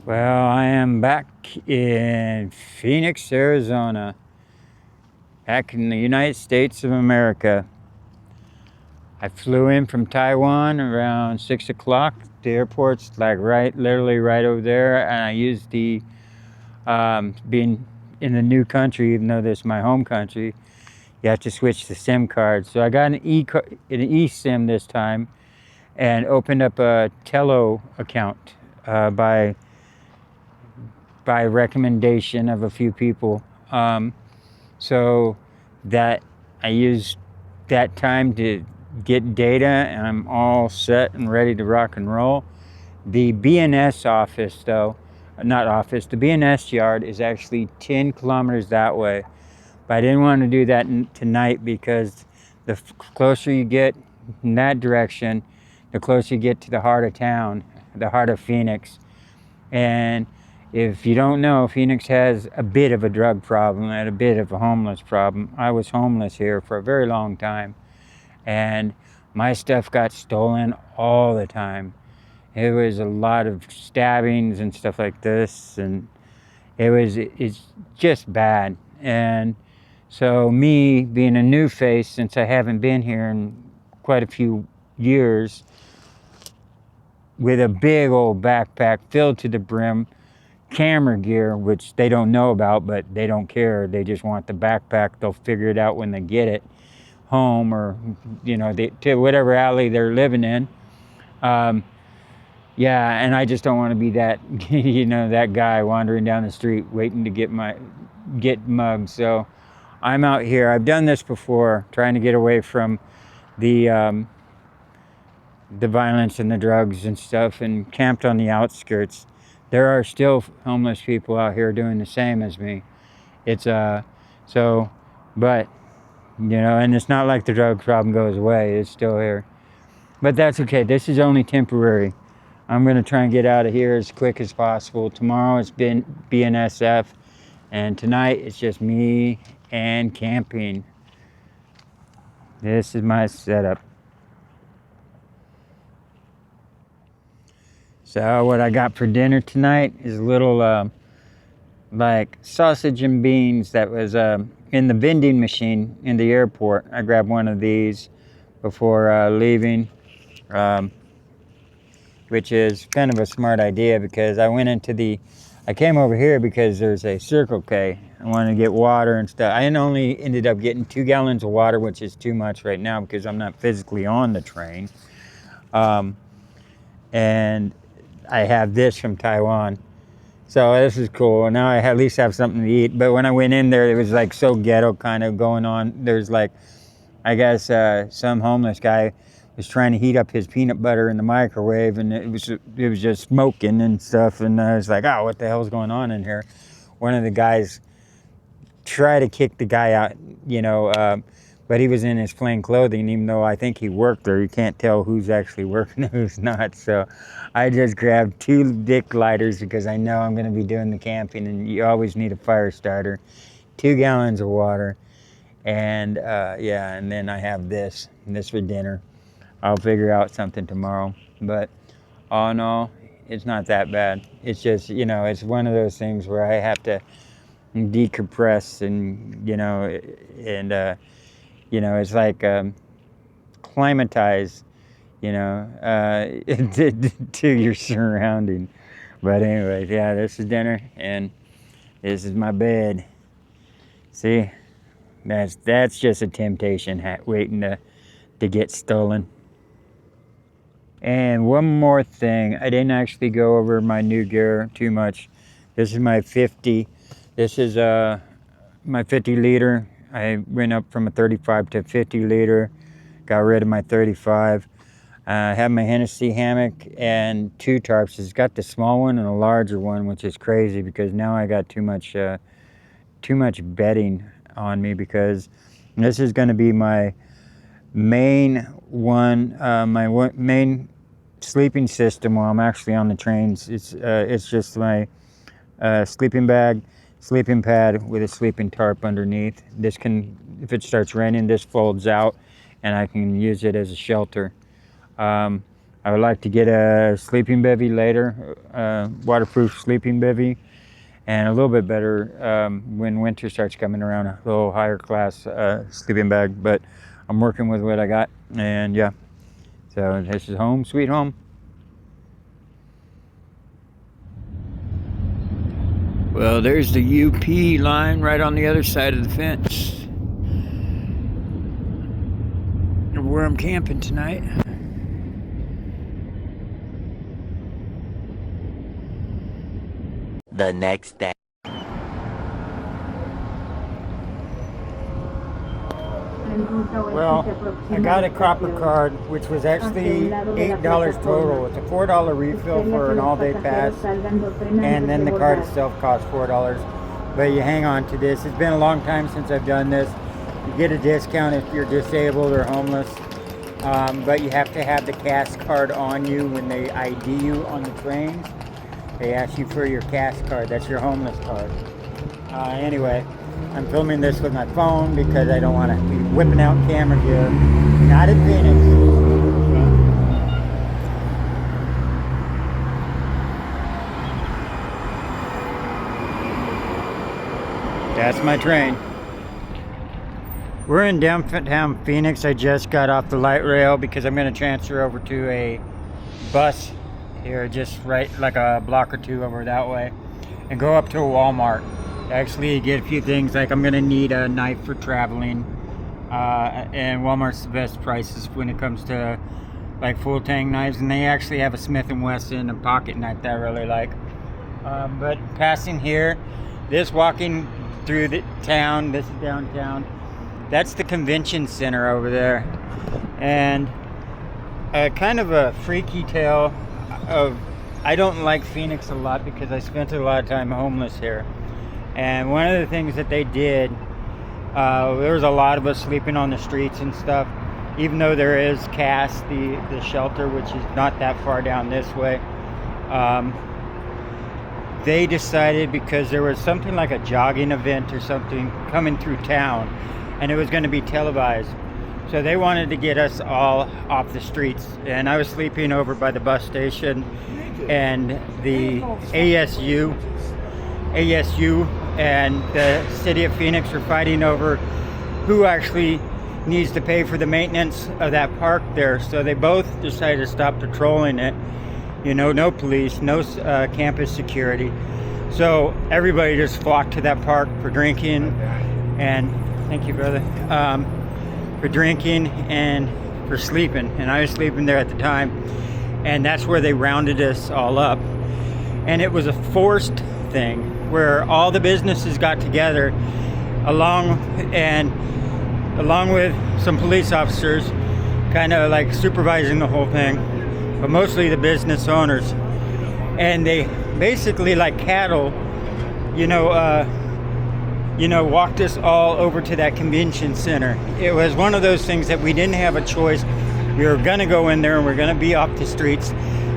Well, I am back in Phoenix, Arizona, back in the United States of America. I flew in from Taiwan around 6 o'clock. The airport's like literally right over there, and I used the, being in the new country, even though this is my home country, you have to switch the SIM card. So I got an eSIM this time and opened up a Tello account by recommendation of a few people. So that I used that time to get data, and I'm all set and ready to rock and roll. The BNS office, though, not office, the BNS yard is actually 10 kilometers that way. But I didn't want to do that tonight because the closer you get in that direction, the closer you get to the heart of town, the heart of Phoenix. And if you don't know, Phoenix has a bit of a drug problem and a bit of a homeless problem. I was homeless here for a very long time, and my stuff got stolen all the time. It was a lot of stabbings and stuff like this, and it's just bad. And so me being a new face, since I haven't been here in quite a few years, with a big old backpack filled to the brim, camera gear, which they don't know about, but they don't care. They just want the backpack. They'll figure it out when they get it home, or to whatever alley they're living in. Yeah, and I just don't want to be that that guy wandering down the street waiting to get mugged. So I'm out here. I've done this before, trying to get away from the violence and the drugs and stuff, and camped on the outskirts. There are still homeless people out here doing the same as me. It's but and it's not like the drug problem goes away. It's still here, but that's okay. This is only temporary. I'm gonna try and get out of here as quick as possible. Tomorrow it's been BNSF, and tonight it's just me and camping. This is my setup. So what I got for dinner tonight is a little like sausage and beans that was in the vending machine in the airport. I grabbed one of these before leaving, which is kind of a smart idea, because I came over here because there's a Circle K. I wanted to get water and stuff. I only ended up getting 2 gallons of water, which is too much right now because I'm not physically on the train. And I have this from Taiwan. So this is cool. Now I at least have something to eat. But when I went in there, it was like so ghetto kind of going on. There's like, I guess some homeless guy was trying to heat up his peanut butter in the microwave, and it was just smoking and stuff. And I was like, oh, what the hell's going on in here? One of the guys tried to kick the guy out, but he was in his plain clothing, even though I think he worked there. You can't tell who's actually working and who's not. So I just grabbed 2 dick lighters because I know I'm going to be doing the camping, and you always need a fire starter. 2 gallons of water, and and then I have this for dinner. I'll figure out something tomorrow, but all in all, it's not that bad. It's just, it's one of those things where I have to decompress, and it's like climatize, to your surrounding. But anyways, yeah, this is dinner, and this is my bed. See, that's just a temptation waiting to get stolen. And one more thing, I didn't actually go over my new gear too much. This is my 50. This is my 50 liter. I went up from a 35 to 50 liter. Got rid of my 35. I have my Hennessy hammock and 2 tarps. It's got the small one and a larger one, which is crazy because now I got too much bedding on me, because this is going to be my main one, main sleeping system while I'm actually on the trains. It's just my sleeping bag, sleeping pad with a sleeping tarp underneath. This can, if it starts raining, this folds out and I can use it as a shelter. I would like to get a sleeping bivy later, waterproof sleeping bivy, and a little bit better when winter starts coming around, a little higher class sleeping bag. But I'm working with what I got, and yeah. So this is home, sweet home. Well, there's the UP line right on the other side of the fence where I'm camping tonight. The next day. Well, I got a copper card, which was actually $8 total. It's a $4 refill for an all-day pass, and then the card itself costs $4. But you hang on to this. It's been a long time since I've done this. You get a discount if you're disabled or homeless, but you have to have the CAS card on you when they ID you on the trains. They ask you for your CAS card. That's your homeless card. Anyway, I'm filming this with my phone because I don't want to be whipping out camera gear. Not in Phoenix. That's my train. We're in downtown Phoenix. I just got off the light rail because I'm going to transfer over to a bus here, just right like a block or 2 over that way, and go up to a Walmart. Actually get a few things, like I'm gonna need a knife for traveling, and Walmart's the best prices when it comes to like full tang knives, and they actually have a Smith & Wesson, a pocket knife that I really like. But passing here, this walking through the town, this is downtown, that's the convention center over there, and kind of a freaky tale of, I don't like Phoenix a lot because I spent a lot of time homeless here. And one of the things that they did, there was a lot of us sleeping on the streets and stuff, even though there is CAS, the shelter, which is not that far down this way. They decided, because there was something like a jogging event or something coming through town, and it was going to be televised. So they wanted to get us all off the streets. And I was sleeping over by the bus station, and the ASU and the city of Phoenix are fighting over who actually needs to pay for the maintenance of that park there. So they both decided to stop patrolling it. You know, no police, no campus security. So everybody just flocked to that park for drinking, and thank you, brother, for drinking and for sleeping. And I was sleeping there at the time, and that's where they rounded us all up. And it was a forced thing where all the businesses got together along with some police officers, kind of like supervising the whole thing, but mostly the business owners. And they basically, like cattle, walked us all over to that convention center. It was one of those things that we didn't have a choice. We were gonna go in there and we're gonna be off the streets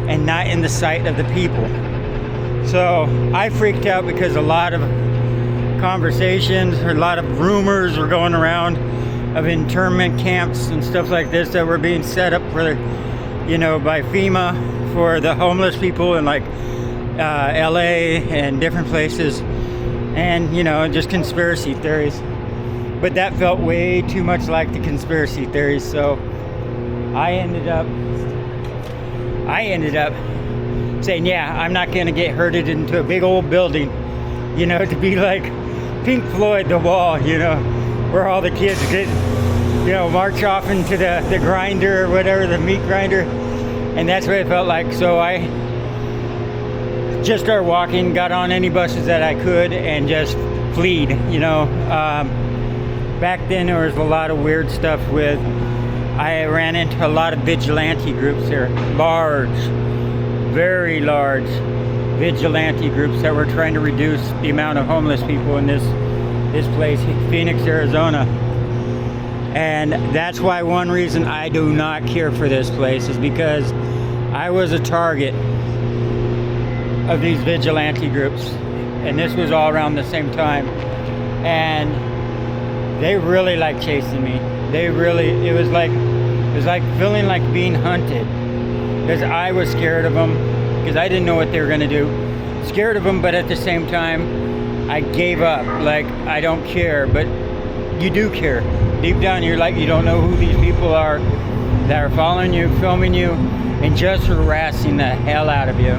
and not in the sight of the people. So I freaked out because a lot of conversations, or a lot of rumors were going around of internment camps and stuff like this that were being set up for, by FEMA for the homeless people in like LA and different places, and just conspiracy theories. But that felt way too much like the conspiracy theories, so I ended up saying, yeah, I'm not gonna get herded into a big old building, to be like Pink Floyd, The Wall, where all the kids get, march off into the grinder or whatever, the meat grinder. And that's what it felt like. So I just started walking, got on any buses that I could, and just fled. Back then there was a lot of weird stuff with I ran into a lot of vigilante groups here. Large, very large vigilante groups that were trying to reduce the amount of homeless people in this place, Phoenix, Arizona. And that's why one reason I do not care for this place is because I was a target of these vigilante groups, and this was all around the same time, and they really like chasing me. It was like feeling like being hunted, because I was scared of them, because I didn't know what they were going to do. Scared of them, but at the same time I gave up. Like, I don't care, but you do care. Deep down you're like, you don't know who these people are that are following you, filming you, and just harassing the hell out of you.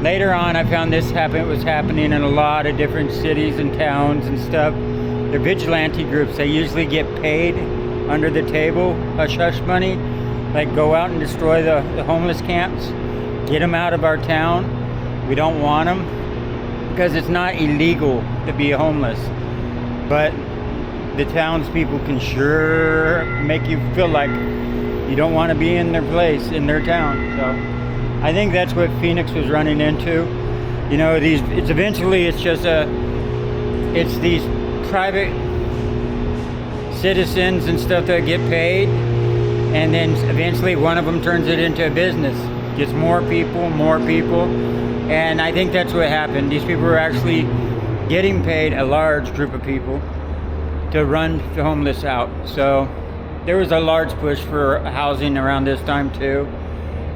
Later on, I found this was happening in a lot of different cities and towns and stuff. They're vigilante groups. They usually get paid under the table, hush-hush money, like go out and destroy the homeless camps, get them out of our town. We don't want them, because it's not illegal to be homeless, but the townspeople can sure make you feel like you don't want to be in their place, in their town. So I think that's what Phoenix was running into. You know, it's these private citizens and stuff that get paid, and then eventually one of them turns it into a business, gets more people, and I think that's what happened. These people were actually getting paid, a large group of people, to run the homeless out. So there was a large push for housing around this time too.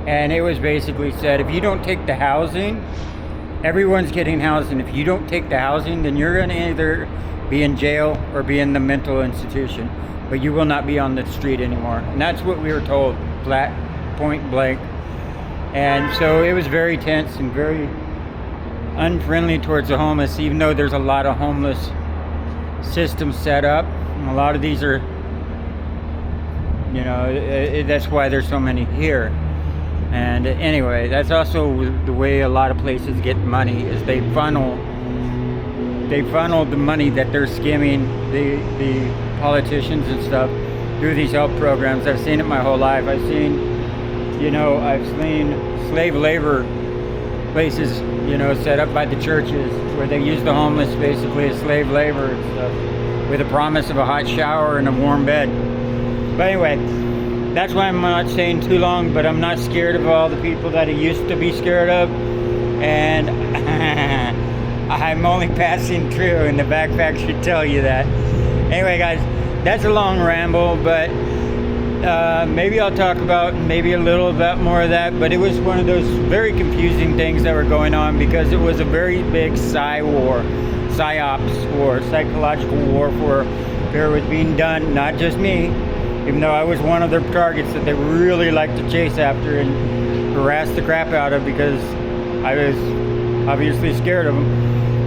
And it was basically said, if you don't take the housing, everyone's getting housing. If you don't take the housing, then you're going to either be in jail or be in the mental institution, but you will not be on the street anymore. And that's what we were told, flat, point blank. And so it was very tense and very unfriendly towards the homeless, even though there's a lot of homeless systems set up. And a lot of these are, you know, that's why there's so many here. And anyway, that's also the way a lot of places get money, is they funnel the money that they're skimming the politicians and stuff through these help programs. I've seen it my whole life. I've seen slave labor places, you know, set up by the churches where they use the homeless basically as slave labor and stuff, with a promise of a hot shower and a warm bed. But anyway, that's why I'm not staying too long, but I'm not scared of all the people that I used to be scared of. And I'm only passing through, and the backpack should tell you that. Anyway, guys, that's a long ramble, but maybe I'll talk about maybe a little bit more of that. But it was one of those very confusing things that were going on, because it was a very big psyops war, psychological warfare that was being done, not just me, even though I was one of their targets that they really like to chase after and harass the crap out of, because I was obviously scared of them,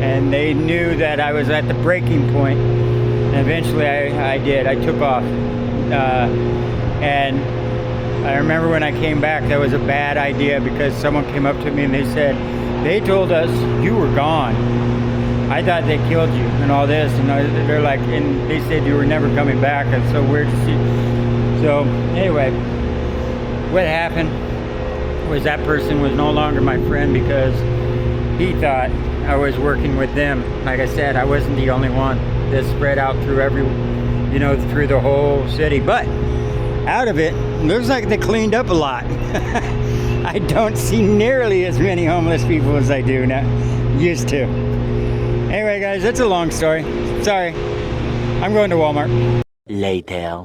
and they knew that I was at the breaking point. And eventually I did. I took off. And I remember when I came back, that was a bad idea, because someone came up to me and they told us you were gone. I thought they killed you and all this, and they're like, and they said you were never coming back. It's so weird to see. So anyway, what happened was that person was no longer my friend, because he thought I was working with them. Like I said, I wasn't the only one. This spread out through through the whole city. But out of it, looks like they cleaned up a lot. I don't see nearly as many homeless people as I do now, used to. Anyway, guys, that's a long story. Sorry. I'm going to Walmart. Later.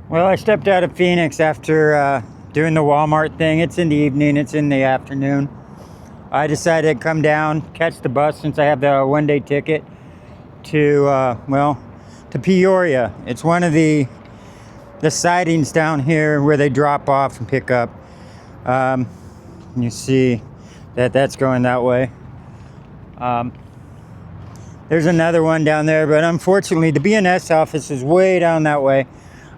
Well, I stepped out of Phoenix after doing the Walmart thing. It's in the evening, it's in the afternoon. I decided to come down, catch the bus, since I have the one-day ticket to Peoria. It's one of the sidings down here where they drop off and pick up. You see that's going that way. There's another one down there, but unfortunately the BNS office is way down that way.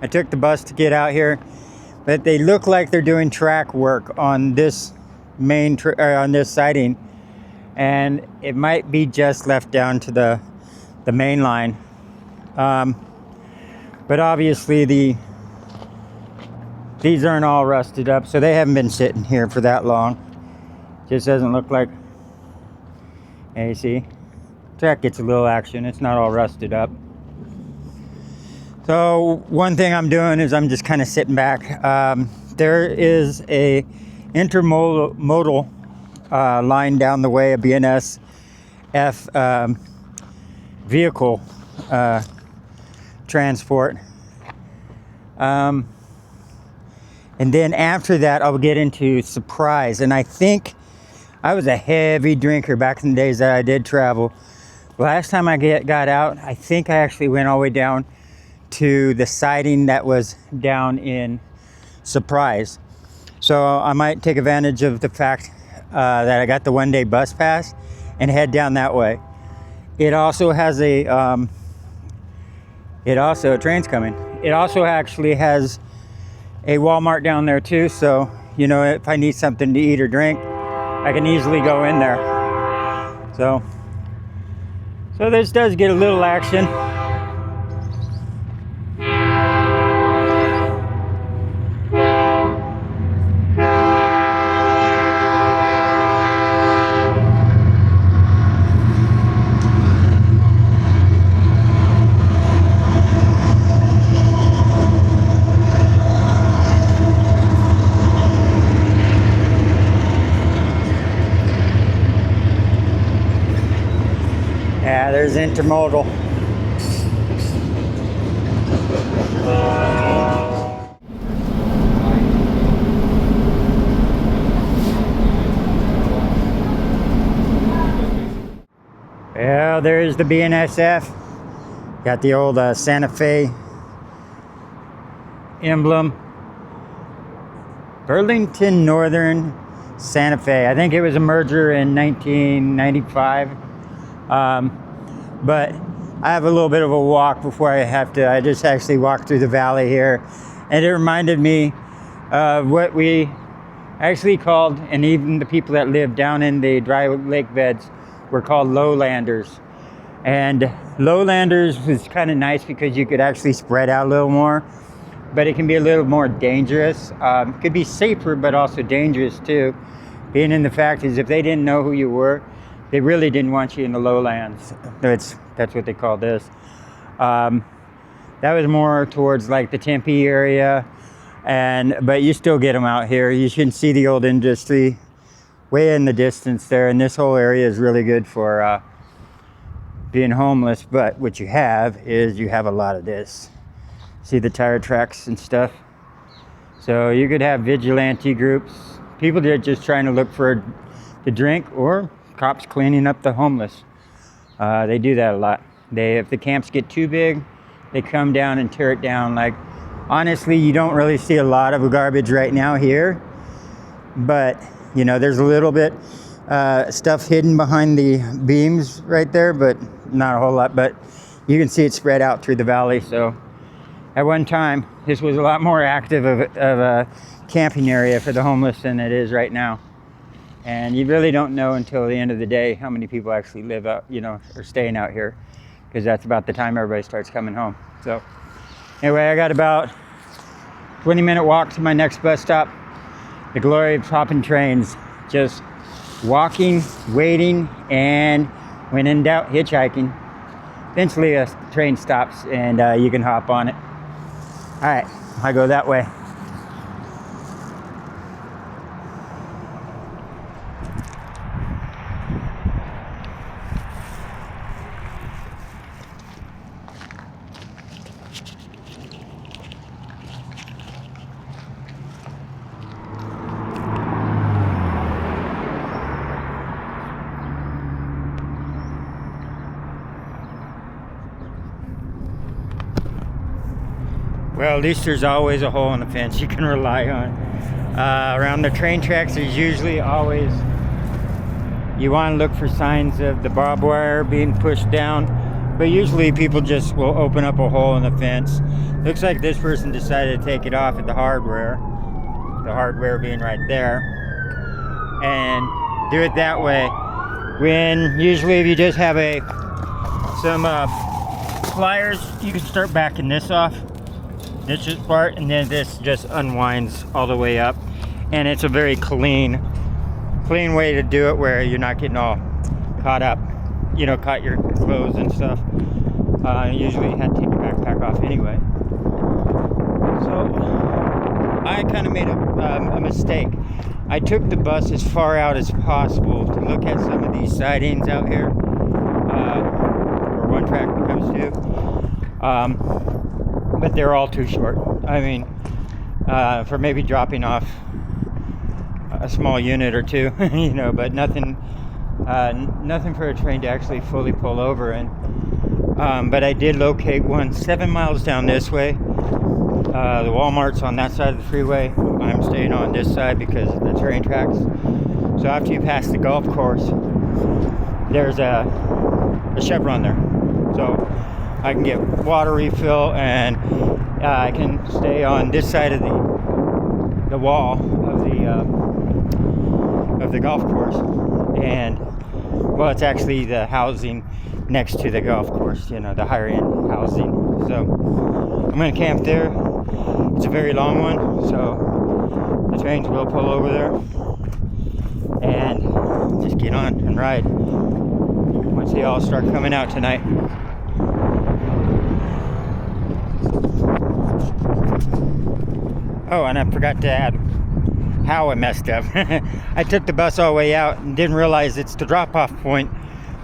I took the bus to get out here, but they look like they're doing track work on this on this siding, and it might be just left down to the main line. But But obviously these aren't all rusted up, so they haven't been sitting here for that long. Just doesn't look like. Hey, you see, track gets a little action. It's not all rusted up. So one thing I'm doing is I'm just kind of sitting back. There is a intermodal line down the way, a BNSF vehicle transport. And then after that, I'll get into surprise. And I think I was a heavy drinker back in the days that I did travel. Last time I got out, I think I actually went all the way down to the siding that was down in Surprise. So I might take advantage of the fact that I got the one-day bus pass and head down that way. It also has train's coming. It also actually has a Walmart down there too, so you know, if I need something to eat or drink, I can easily go in there. So this does get a little action. Yeah, there's intermodal. Yeah, there's the BNSF. Got the old Santa Fe emblem. Burlington Northern Santa Fe. I think it was a merger in 1995. But I have a little bit of a walk before I just actually walked through the valley here. And it reminded me of what we actually called, and even the people that live down in the dry lake beds were called lowlanders. And lowlanders was kind of nice because you could actually spread out a little more, but it can be a little more dangerous. Could be safer, but also dangerous too. Being in the fact is if they didn't know who you were, they really didn't want you in the lowlands. That's what they call this. That was more towards like the Tempe area, but you still get them out here. You can see the old industry way in the distance there, and this whole area is really good for being homeless. But what you have is you have a lot of this. See the tire tracks and stuff. So you could have vigilante groups, people that are just trying to look for the drink, or cops cleaning up the homeless. They do that a lot. If the camps get too big, they come down and tear it down. Like, honestly, you don't really see a lot of garbage right now here, but you know, there's a little bit stuff hidden behind the beams right there, but not a whole lot. But you can see it spread out through the valley. So at one time, this was a lot more active of a camping area for the homeless than it is right now. And you really don't know until the end of the day how many people actually live out, you know, or staying out here, because that's about the time everybody starts coming home. So anyway, I got about 20-minute walk to my next bus stop. The glory of hopping trains, just walking, waiting, and when in doubt, hitchhiking. Eventually a train stops and you can hop on it. All right, I go that way. Well, at least there's always a hole in the fence you can rely on. Around the train tracks, there's usually always, you want to look for signs of the barbed wire being pushed down, but usually people just will open up a hole in the fence. Looks like this person decided to take it off at the hardware being right there, and do it that way. When usually if you just have some pliers, you can start backing this off. This is part, and then this just unwinds all the way up, and it's a very clean way to do it, where you're not getting all caught up, you know, caught your clothes and stuff. Usually you had to take your backpack off anyway. So I kind of made a mistake. I took the bus as far out as possible to look at some of these sidings out here, where one track becomes two. But they're all too short. I mean, for maybe dropping off a small unit or two, you know, but nothing for a train to actually fully pull over in. But I did locate one 7 miles down this way. The Walmart's on that side of the freeway. I'm staying on this side because of the train tracks. So after you pass the golf course, there's a Chevron there. So I can get water refill, and I can stay on this side of the wall of the golf course. And well, it's actually the housing next to the golf course, you know, the higher end housing. So I'm gonna camp there. It's a very long one, so the trains will pull over there, and just get on and ride once they all start coming out tonight. Oh, and I forgot to add how I messed up. I took the bus all the way out and didn't realize it's the drop-off point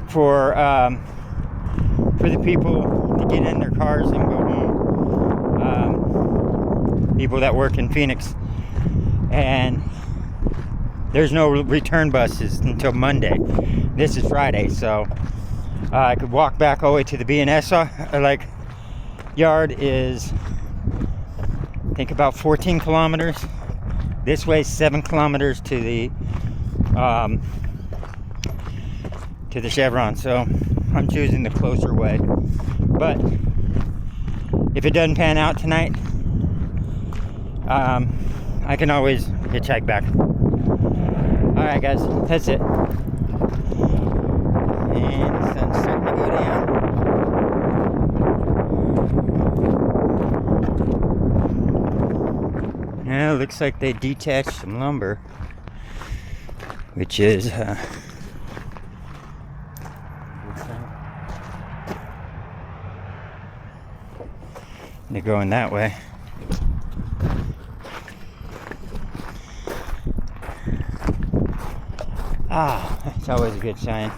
for the people to get in their cars and go home. People that work in Phoenix, and there's no return buses until Monday. This is Friday, so I could walk back all the way to the B&S yard. Is I think about 14 kilometers. This way 7 kilometers to the Chevron, so I'm choosing the closer way. But if it doesn't pan out tonight, I can always hitchhike back. Alright guys, that's it. And the sun's starting to go down. Now it looks like they detached some lumber, which is they're going that way. It's always a good sign.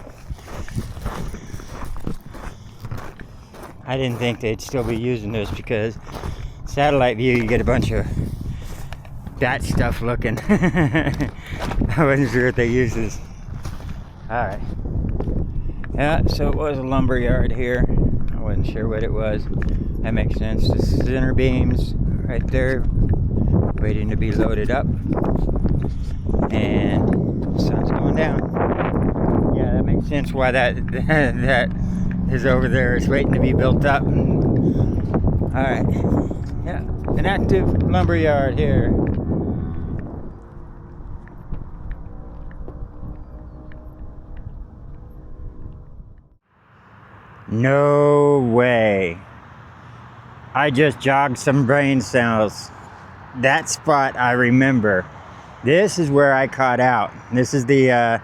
I didn't think they'd still be using this, because satellite view you get a bunch of that stuff looking. I wasn't sure if they use this. Alright. Yeah, so it was a lumber yard here. I wasn't sure what it was. That makes sense. The center beams right there, waiting to be loaded up. And the sun's going down. Yeah, that makes sense why that is over there. It's waiting to be built up. Alright. Yeah, an active lumber yard here. No way. I just jogged some brain cells. That spot I remember. This is where I caught out. This is the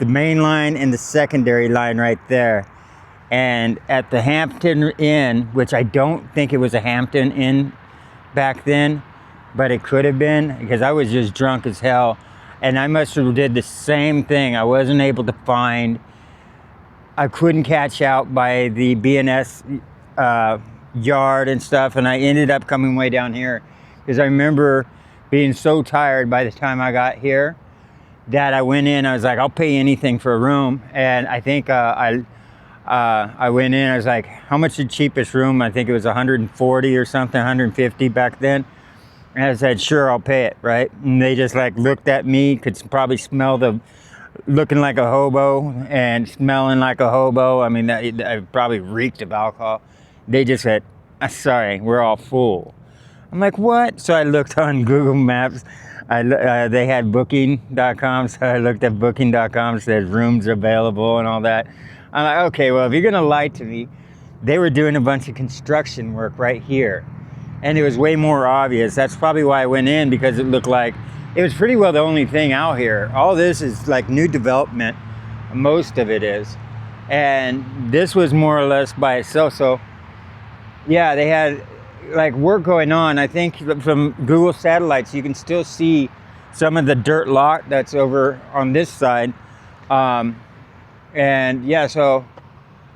main line and the secondary line right there. And at the Hampton Inn, which I don't think it was a Hampton Inn back then, but it could have been, because I was just drunk as hell. And I must have did the same thing. I wasn't able to find, I couldn't catch out by the B&S yard and stuff, and I ended up coming way down here, because I remember being so tired by the time I got here that I went in. I was like, I'll pay anything for a room. And I think I went in, I was like, how much the cheapest room? I think it was 140 or something, 150 back then. And I said, sure, I'll pay it, right? And they just like looked at me, could probably smell the, looking like a hobo and smelling like a hobo. I mean, I probably reeked of alcohol. They just said, sorry, we're all full. I'm like, what? So I looked on Google Maps. They had booking.com, so I looked at booking.com, said rooms available and all that. I'm like, okay, well, if you're gonna lie to me, they were doing a bunch of construction work right here. and it was way more obvious. That's probably why I went in, because it looked like it was pretty well the only thing out here. All this is like new development, most of it is, and this was more or less by itself. So yeah, they had like work going on. I think from Google satellites you can still see some of the dirt lot that's over on this side, and yeah, so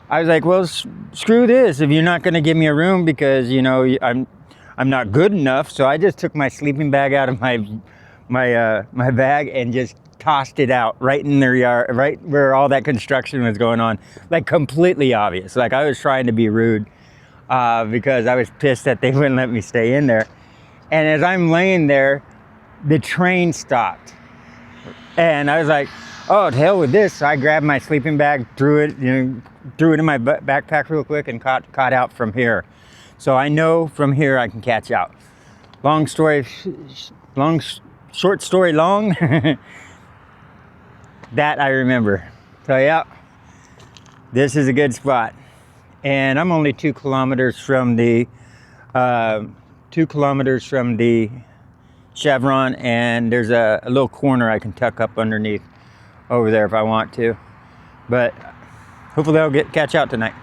I was like, well, screw this. If you're not going to give me a room because, you know, I'm not good enough. So I just took my sleeping bag out of my bag and just tossed it out right in their yard, right where all that construction was going on. Like completely obvious. Like I was trying to be rude because I was pissed that they wouldn't let me stay in there. And as I'm laying there, the train stopped. And I was like, oh, to hell with this. So I grabbed my sleeping bag, threw it in my backpack real quick, and caught out from here. So I know from here I can catch out. Short story long, that I remember. So yeah, this is a good spot. And I'm only 2 kilometers from the chevron, and there's a little corner I can tuck up underneath over there if I want to. But hopefully I'll catch out tonight.